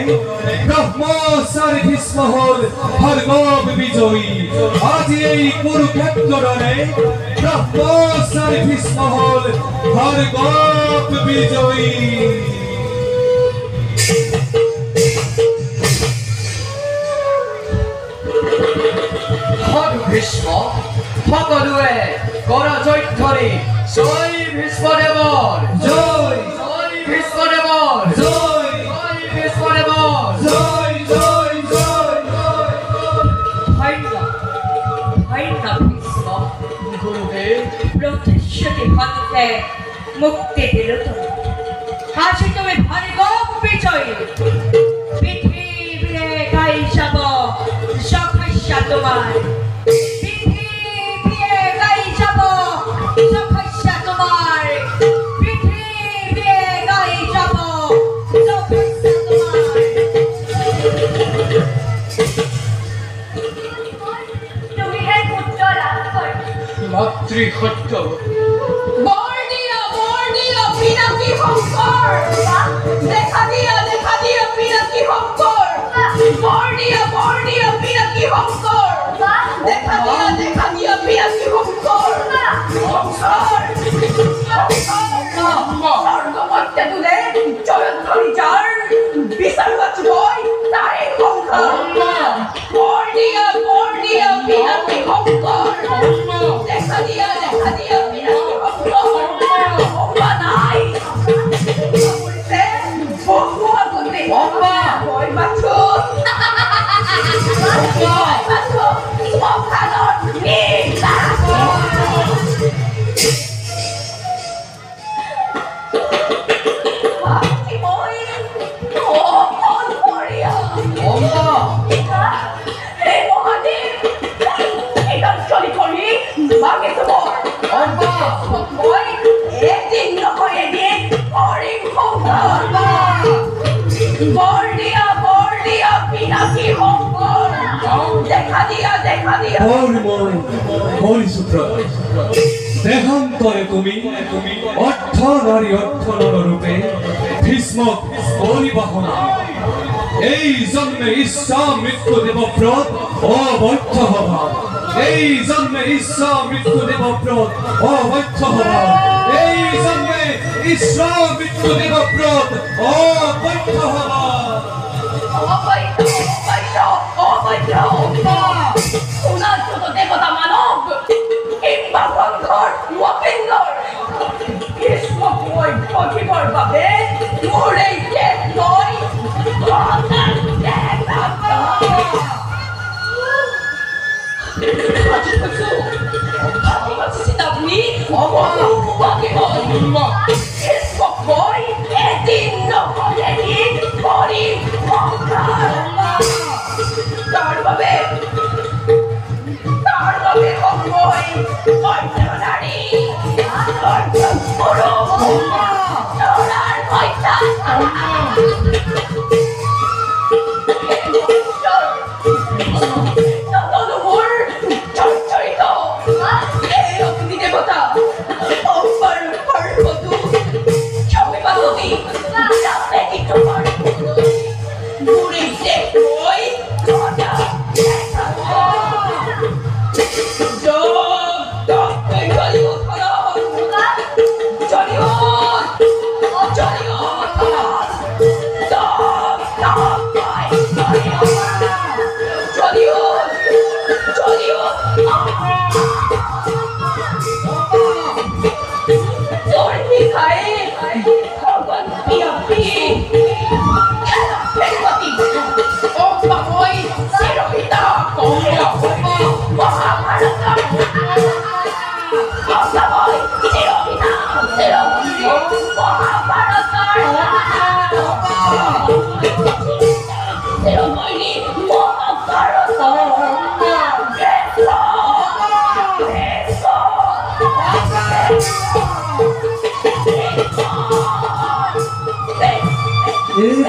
ব্ৰহ্মচাৰী ভীষ্ম হল ভাৰ্গৱ বিজয়ী আজি এই কুৰুক্ষেত্ৰৰে ব্ৰহ্মচাৰী ভীষ্ম হল ভাৰ্গৱ বিজয়ী ভীষ্ম সকলোৱে কৰজৈত ধৰি জয় ভীষ্মদেৱৰ জয় জয় ভীষ্মদেৱৰ জয় জয় ভীষ্মদেৱৰ জয় জয় জয় ভীষ্ম গুৰুদেৱ প্রতিশ্রুতি ভক্তে মুক্তি দিল তুমি আজি তুমি ভার্গব বিজয়ী পৃথিবীরে গাই যাব যথেচ্ছা তোমার পৃথিবীরে গাই যাব যথেচ্ছা তোমার পৃথিবীরে গাই যাব যথেচ্ছা তোমার তুমি হে পুত্র লাভ কর মাতৃসত্য বর্ণীয় পিনাকি শঙ্কর দেখা দিয়া পিনাকি শঙ্কর বর্ণীয় পিনাকি শঙ্কর দেখা দিয়া পিনাকি শঙ্কর স্বর্গমধ্যে তুলে জয়ধ্বনি যার বিচারবাচ বই তারে শঙ্কর বর্ণীয় পিনাকি শঙ্কর দেখা দিয়া পিনাকি শঙ্কর নাই বলতে বহু আগুনে ভয় পাচ্ছো শ্মশানত অম্বা কি হংকর দেখা দিয়া হরিসূত্র দেহান্তরে তুমি অর্থ নারী অর্থ নররূপে ভীষ্মক পরিবাহন এই জন্মে ঈশা মৃত্যু দেবব্রত অবৈধ হবা এই জন্মে ঈশা মৃত্যু দেবব্রত অবৈধ হবা এই জন্মে ঈশা মৃত্যু দেবব্রত অবৈধ হবা ওনার যত দেবতা মানব কিংবা গন্ধর মহেন্দ্র কৃষ্ণময় প্রতিভর ভাবে মোর এই দেশ নয় আপনি অবকে কৃষ্ণময় এদিন নহলেদিন করি তার ভাবে কমই নারী দেবতা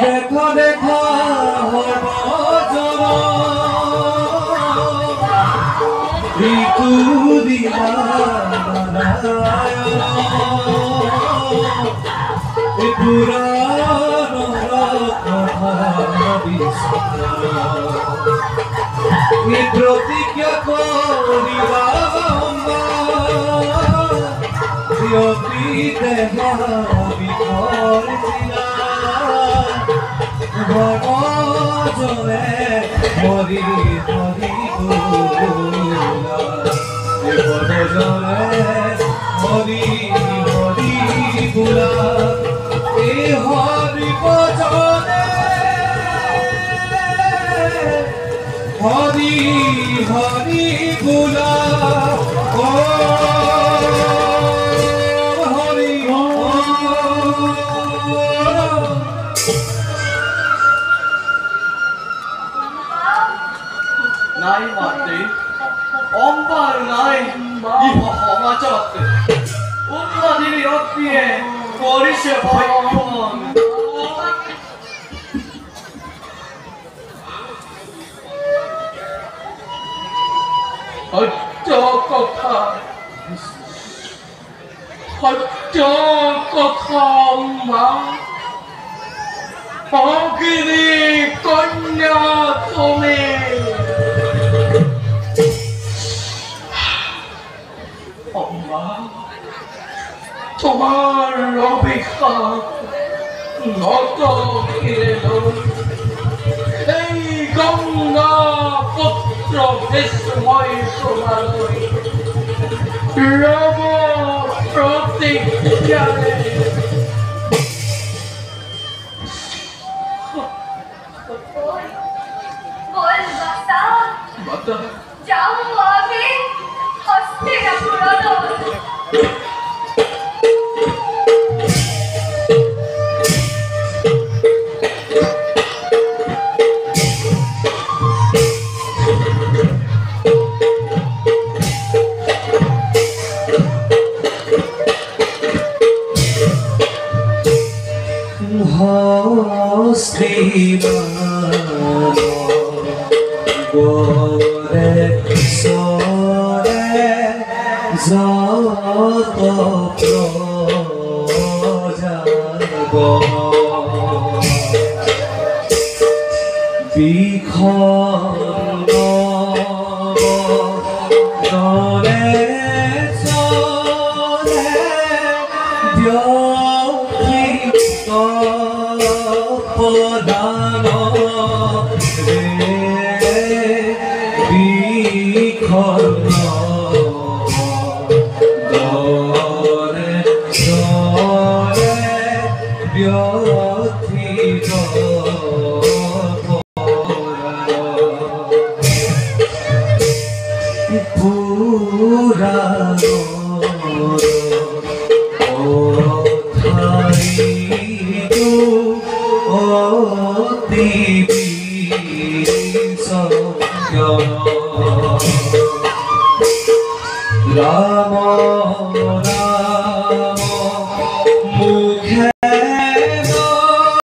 দেখা দেখা ঋতু দিলা প্রতিজ্ঞা করিবা দেহা বিকল্পিলা জনে হরি হরি জনে হরি হরি গুলা এ হরি ভজনে হরি হরি গুলা ও হরি নাই মাতে অম্বার নাই ইহা চালাতে উন্মাদির রক্তিয়ে করিছে ভয়ক্ষণ সত্য কথা মা অগ্নি কন্যা তুমি তোমার অভিশাপ নত এই গঙ্গা পুত্র বিস্ময় তোমার রব প্রতিজ্ঞানে যাও আগে হস্তিনাপুর হস্তিনাপুর সাগরে সরে যত প্রজাগণ বিখন্ন নরে চলে ব্যথিত পদান রে বিখন্ন নরে চলে ব্যথিত পুরানো অথাইতু অতি বিসজ্ঞান রাম